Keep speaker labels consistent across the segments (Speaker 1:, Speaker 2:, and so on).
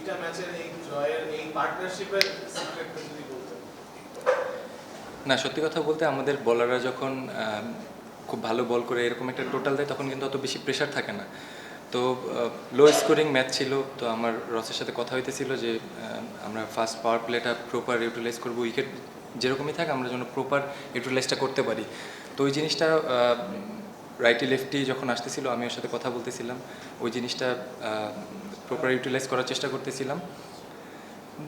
Speaker 1: দুইটা ম্যাচের এই জয়ের এই পার্টনারশিপের সিক্রেটটা যদি বলতেন।
Speaker 2: না, সত্যি কথা বলতে আমাদের বলাররা যখন খুব ভালো বল করে এরকম একটা টোটাল দেয় তখন কিন্তু অত বেশি প্রেশার থাকে না। তো লো স্কোরিং ম্যাচ ছিল, তো আমার রসের সাথে কথা হইতেছিল যে আমরা ফার্স্ট পাওয়ার প্লেটা প্রপার ইউটিলাইজ করবো, উইকেট যেরকমই থাকে আমরা যেন প্রপার ইউটিলাইজটা করতে পারি। তো ওই জিনিসটা রাইটি লেফটি যখন আসতেছিল আমি ওর সাথে কথা বলতেছিলাম, ওই জিনিসটা প্রপার ইউটিলাইজ করার চেষ্টা করতেছিলাম।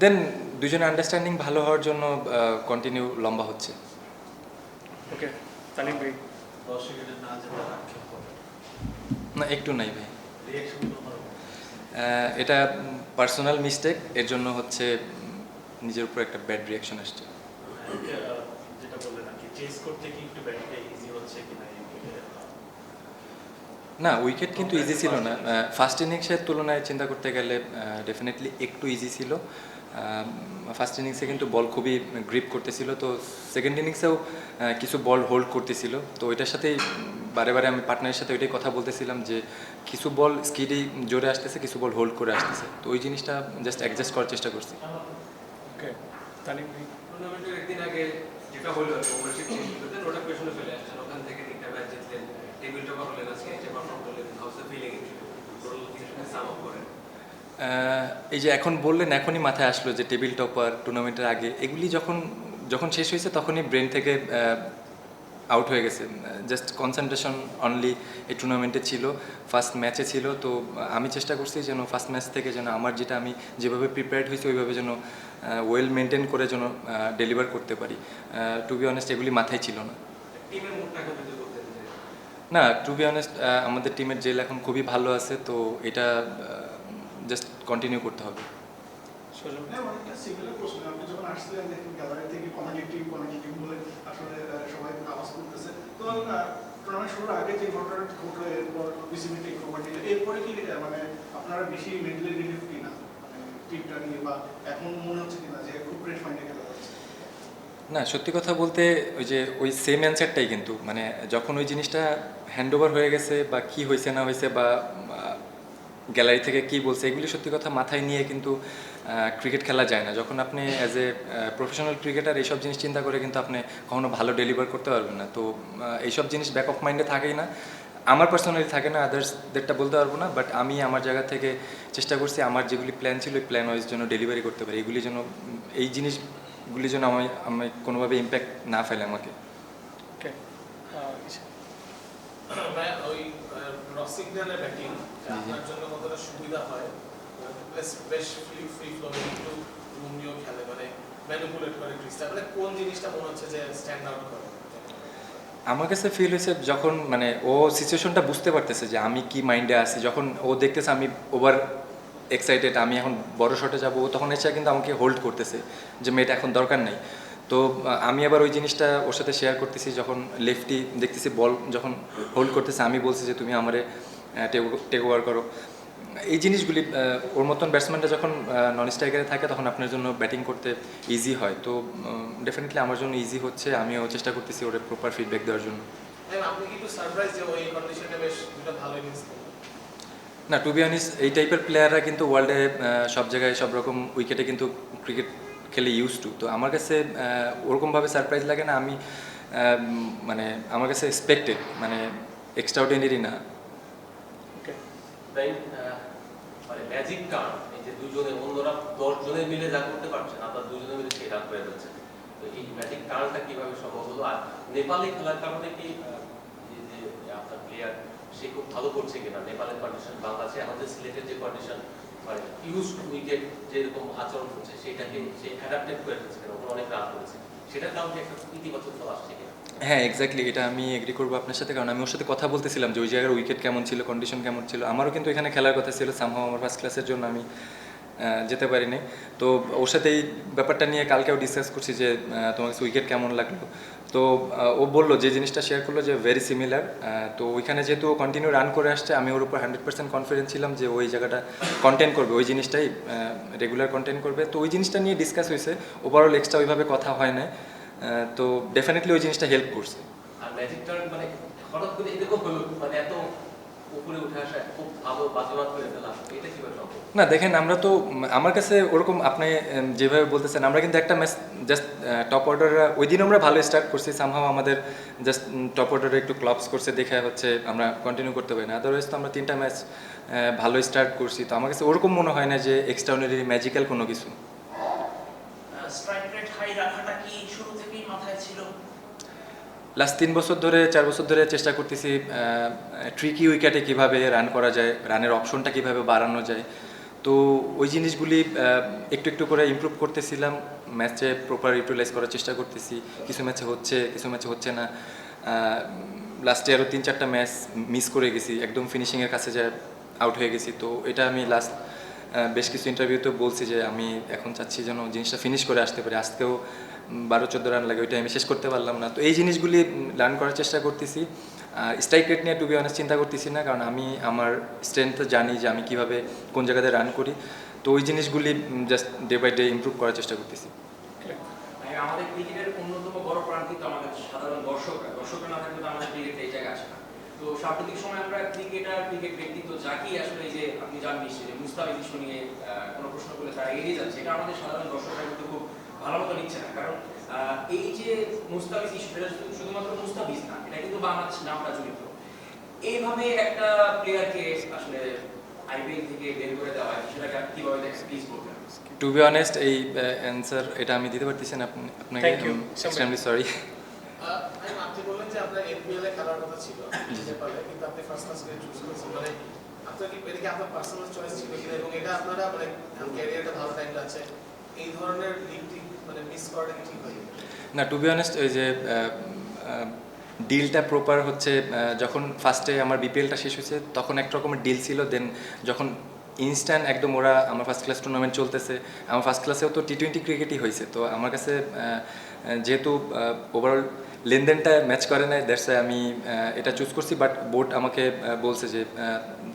Speaker 2: দেন দুজনের আন্ডারস্ট্যান্ডিং ভালো হওয়ার জন্য কন্টিনিউ লম্বা হচ্ছে।
Speaker 3: ওকে, তালিম ভাই।
Speaker 1: দর্শকের না যেটা আক্ষেপ করে
Speaker 2: না, একটু নাই ভাই।
Speaker 1: রিঅ্যাকশন
Speaker 2: এটা পার্সোনাল মিস্টেক, এর জন্য হচ্ছে নিজের উপর একটা ব্যাড রিয়াকশন আসছে।
Speaker 1: যেটা বললেন আর কি, চেস করতে কি একটু ব্যাটিংটা ইজি হচ্ছে কিনা
Speaker 2: না, উইকেট কিন্তু ইজি ছিল না। ফার্স্ট ইনিংসের তুলনায় চিন্তা করতে গেলে ডেফিনেটলি একটু ইজি ছিল। ফার্স্ট ইনিংসে কিন্তু বল খুবই গ্রিপ করতেছিল, তো সেকেন্ড ইনিংসেও কিছু বল হোল্ড করতেছিল। তো ওইটার সাথেই বারে বারে আমি পার্টনারের সাথে ওইটাই কথা বলতেছিলাম যে কিছু বল স্কিডেই জোরে আসতেছে, কিছু বল হোল্ড করে আসতেছে। তো ওই জিনিসটা জাস্ট অ্যাডজাস্ট করার চেষ্টা করছি।
Speaker 3: ওকে, তালিম ভাই।
Speaker 4: টুর্নামেন্টের একদিন আগে যেটা হলো ওভারশিপ চেঞ্জ করতেন, ওটা পেছনে ফেলে আসছেন, ওখান থেকে তিনটা ম্যাচ জিতলেন, টেবিল টপার হলেন, আজকে নিচে পারফর্ম করলেন, হাউস দ্য ফিলিং টোটাল কিছুটা সাম আপ করেন।
Speaker 2: এই যে এখন বললেন, এখনই মাথায় আসলো যে টেবিল টপার টুর্নামেন্টের আগে এগুলি যখন যখন শেষ হয়েছে তখনই ব্রেন থেকে আউট হয়ে গেছে। জাস্ট কনসেন্ট্রেশন অনলি এই টুর্নামেন্টে ছিল, ফার্স্ট ম্যাচে ছিল। তো আমি চেষ্টা করছি যেন ফার্স্ট ম্যাচ থেকে যেন আমার যেটা আমি যেভাবে প্রিপেয়ার্ড হয়েছি ওইভাবে যেন ওয়েল মেনটেন করে যেন ডেলিভার করতে পারি। টু বি অনেস্ট এগুলি মাথায় ছিল না।
Speaker 4: টিমের মুডটাকে যদি বলতেন যে
Speaker 2: না, টু বি অনেস্ট আমাদের টিমের জেল এখন খুবই ভালো আছে, তো এটা জাস্ট কন্টিনিউ করতে হবে।
Speaker 3: সুজন।
Speaker 5: হ্যাঁ, অনেকটা সিমিলার প্রশ্ন। আপনি যখন আসছিলেন দেখুন গ্যালারি থেকে কমিউনিটি বলে আসলে সবাই আওয়াজ করতেছে। তো টুর্নামেন্ট শুরুর আগে যে ঘটনাটা ঘটলো, এরপর বিসিবি টেক ওভার নিল, এরপরে কি মানে আপনারা বেশি মেন্টালি রিলিফ কিনা মানে টিমটা নিয়ে, বা এখন মনে হচ্ছে কিনা যে খুব গ্রেট ফাইন্ডে খেলা যাচ্ছে?
Speaker 2: না, সত্যি কথা বলতে ওই সেম অ্যান্সারটাই কিন্তু মানে যখন ওই জিনিসটা হ্যান্ড ওভার হয়ে গেছে বা কি হয়েছে না হয়েছে বা গ্যালারি থেকে কি বলছে এগুলি সত্যি কথা মাথায় নিয়ে কিন্তু ক্রিকেট খেলা যায় না। যখন আপনি অ্যাজ এ প্রফেশনাল ক্রিকেটার এইসব জিনিস চিন্তা করে কিন্তু আপনি কখনো ভালো ডেলিভার করতে পারবেন না। তো এইসব জিনিস ব্যাক অফ মাইন্ডে থাকেই না, আমার পার্সোনালি থাকে না, আদার্সদেরটা বলতে পারবো না। বাট আমি আমার জায়গা থেকে চেষ্টা করছি আমার যেগুলি প্ল্যান ছিল ওই প্ল্যান ওয়াইজ জন্য ডেলিভারি করতে পারি, এগুলি যেন এই জিনিসগুলি যেন আমি কোনোভাবে ইম্প্যাক্ট না ফেলে আমাকে।
Speaker 3: ওকে,
Speaker 1: ওই রসিকডানের ব্যাটিং আপনার জন্য কতটা সুবিধা হয়? বেশ ফ্রি ফ্লোয়িং, একটু রুমিও খেলে, মানে ম্যানিপুলেট করে ক্রিস্টা, মানে কোন জিনিসটা মনে হচ্ছে যে স্ট্যান্ড আউট করে?
Speaker 2: আমার কাছে ফিল হয়েছে যখন মানে ও সিচুয়েশনটা বুঝতে পারতেছে যে আমি কি মাইন্ডে আছি, যখন ও দেখতেছে আমি ওভার এক্সাইটেড, আমি এখন বড় শটে যাবো, ও তখন এসে কিন্তু আমাকে হোল্ড করতেছে যে মেয়েটা এখন দরকার নেই। তো আমি আবার ওই জিনিসটা ওর সাথে শেয়ার করতেছি, যখন লেফটি দেখতেছি বল যখন হোল্ড করতেছে আমি বলছি যে তুমি আমারে টেক ওভার করো। এই জিনিসগুলি ওর মতন ব্যাটসম্যানটা যখন নন স্ট্রাইকারে থাকে তখন আপনার জন্য ব্যাটিং করতে ইজি হয়। তো ডেফিনেটলি আমার জন্য ইজি হচ্ছে, আমিও চেষ্টা করতেছি ওর প্রপার ফিডব্যাক দেওয়ার জন্য।
Speaker 1: আপনি কি একটু সারপ্রাইজ যে ওই কন্ডিশনে বেশ দুটো ভালো ইনিংস খেললেন?
Speaker 2: না, টু বি অনেস্ট এই টাইপের প্লেয়াররা কিন্তু ওয়ার্ল্ডে সব জায়গায় সব রকম উইকেটে কিন্তু ক্রিকেট খেলে ইউজ টু। তো আমার কাছে ওরকমভাবে সারপ্রাইজ লাগে না, আমি মানে আমার কাছে এক্সপেক্টেড, মানে এক্সট্রাঅর্ডিনারি না।
Speaker 3: ওকে,
Speaker 4: তাই মানে ম্যাজিক কার্ড, এই যে দুজনে অন্যরা 10 জনে মিলে যা করতে পারছেন আপনার দুজনে মিলে সেই রান করে যাচ্ছে, তো এই ম্যাজিক কার্ডটা কিভাবে সম্ভব হলো? আর নেপালে খেলার কারণে কি যে আপনার প্লেয়ার সে খুব ভালো করছে কিনা? নেপালের কন্ডিশন, বাংলাদেশে আমাদের সিলেটের যে কন্ডিশন, মানে ইউজ টু উইকেট যেরকম আচরণ করছে সেটাকে সে অ্যাডাপ্টেড করে ফেলছে কিনা? ওখানে অনেক রান করেছে, সেটার কারণে একটা ইতিবাচক ফল আসছে কিনা?
Speaker 2: হ্যাঁ, এক্স্যাক্টলি, এটা আমি এগ্রি করবো আপনার সাথে, কারণ আমি ওর সাথে কথা বলতেছিলাম যে ওই জায়গার উইকেট কেমন ছিল, কন্ডিশন কেমন ছিল। আমারও কিন্তু এখানে খেলার কথা ছিল, সামহাও আমার ফার্স্ট ক্লাসের জন্য আমি যেতে পারিনি। তো ওর সাথে এই ব্যাপারটা নিয়ে কালকেও ডিসকাস করছি যে তোমার কাছে উইকেট কেমন লাগলো। তো ও বললো যে জিনিসটা শেয়ার করলো যে ভেরি সিমিলার। তো ওইখানে যেহেতু ও কন্টিনিউ রান করে আসছে, আমি ওর উপর 100% কনফিডেন্স ছিলাম যে ওই জায়গাটা কন্টেন্ট করবে, ওই জিনিসটাই রেগুলার কন্টেন্ট করবে। তো ওই জিনিসটা নিয়ে ডিসকাস হয়েছে, ওভারঅল এক্সট্রা ওইভাবে কথা হয় না। তো ডেফিনেটলি ওই জিনিসটা হেল্প করছে।
Speaker 4: আর ম্যাজিক টার্ন মানে হঠাৎ করে এরকম হলো, মানে এত উপরে উঠে আসা, খুব ভালো বাজিমাত করে ফেলা, এটা কিভাবে সম্ভব?
Speaker 2: না দেখেন, আমরা তো আমার কাছে ওরকম আপনি যেভাবে বলতেছেন, আমরা কিন্তু একটা ম্যাচ জাস্ট টপ অর্ডাররা ওই দিন আমরা ভালো স্টার্ট করছি, সামহাও আমাদের জাস্ট টপ অর্ডারে একটু ক্লাবস করছে দেখে হচ্ছে আমরা কন্টিনিউ করতে পারি না। আদারওয়াইজ তো আমরা 3টা ম্যাচ ভালো স্টার্ট করছি, তো আমার কাছে ওরকম মনে হয় না যে এক্সট্রাঅর্ডিনারি ম্যাজিক্যাল কোনো কিছু।
Speaker 6: স্ট্রাইক রেট হাই রাখাটা কি শুরু থেকেই মাথায় ছিল?
Speaker 2: লাস্ট 3 বছর ধরে 4 বছর ধরে চেষ্টা করতেছি ট্রিকি উইকেটে কীভাবে রান করা যায়, রানের অপশনটা কীভাবে বাড়ানো যায়। তো ওই জিনিসগুলি একটু একটু করে ইমপ্রুভ করতেছিলাম, ম্যাচে প্রপার ইউটিলাইজ করার চেষ্টা করতেছি। কিছু ম্যাচে হচ্ছে, কিছু ম্যাচে হচ্ছে না। লাস্টে আরও 3-4টা ম্যাচ মিস করে গেছি, একদম ফিনিশিংয়ের কাছে যায় আউট হয়ে গেছি। তো এটা আমি লাস্ট বেশ কিছু ইন্টারভিউতে বলছি যে আমি এখন চাচ্ছি যেন জিনিসটা ফিনিশ করে আসতে পারি। আজকেও 12-14 রান লাগে, ওইটা আমি শেষ করতে পারলাম না। তো এই জিনিসগুলি লার্ন করার চেষ্টা করতেছি। আর স্ট্রাইক রেট নিয়ে টু বি অনেস্ট চিন্তা করতেছি না, কারণ আমি আমার স্ট্রেংথ জানি যে আমি কীভাবে কোন জায়গাতে রান করি। তো ওই জিনিসগুলি just day by day improve করার চেষ্টা করতেছি।
Speaker 7: ভাই, আমাদের ক্রিকেটের অন্যতম বড় প্রাণ কিন্তু আমাদের সাধারণ দর্শকরা না থাকলে তো আমাদের ক্রিকেট এই জায়গায় আসে না। তো সাম্প্রতিক সময় আমরা ক্রিকেটার, ক্রিকেট ব্যক্তিত্ব যাকেই আসলে এই যে আপনি জান নিশ্চয়ই যে মুস্তাফিজ ইস্যু নিয়ে কোনো প্রশ্ন করলে তারা এড়িয়ে যাচ্ছে, এটা আমাদের সাধারণ দর্শকরা কিন্তু খুব ভালো মতো নিচ্ছে না। কারণ এই যে মুস্তাফিজ ইস্যু, এটা শুধুমাত্র মুস্তাফিজ না, এটা কিন্তু বাংলাদেশ নামটা জড়িত। এইভাবে একটা প্লেয়ারকে আসলে আইপিএল থেকে বের করে দেওয়া হয়, সেটাকে আপনি কিভাবে দেখেন, প্লিজ বলবেন।
Speaker 2: টু বি অনেস্ট এই অ্যান্সার এটা আমি দিতে পারতেছি না আপনাকে,
Speaker 3: Thank you.
Speaker 2: Extremely sorry.
Speaker 1: আপনি বললেন যে আপনার এনপিএল এ খেলার কথা ছিল নেপালে, কিন্তু আপনি ফার্স্ট ক্লাস করে চুজ করেছেন, মানে আপনার কি এটা কি আপনার পার্সোনাল চয়েস ছিল কিনা, এবং এটা আপনারা মানে ক্যারিয়ারটা ভালো টাইম আছে এই ধরনের লিগটি মানে মিস করাটা কি ঠিক হয়?
Speaker 2: না, টু বি অনেস্ট ওই যে ডিলটা প্রপার হচ্ছে, যখন ফার্স্টে আমার বিপিএলটা শেষ হয়েছে তখন একটা রকমের ডিল ছিল। দেন যখন ইনস্ট্যান্ট একদম ওরা আমার ফার্স্ট ক্লাস টুর্নামেন্ট চলতেছে, আমার ফার্স্ট ক্লাসেও তো টি20 ক্রিকেটই হয়েছে, তো আমার কাছে যেহেতু ওভারঅল লেনদেনটা ম্যাচ করে নাই, দ্যাটস আমি এটা চুজ করছি। বাট বোর্ড আমাকে বলছে যে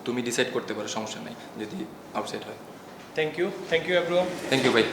Speaker 2: তুমি ডিসাইড করতে পারো, সমস্যা নেই যদি আউটসাইড হয়।
Speaker 3: Thank you everyone.
Speaker 2: Thank you ভাই।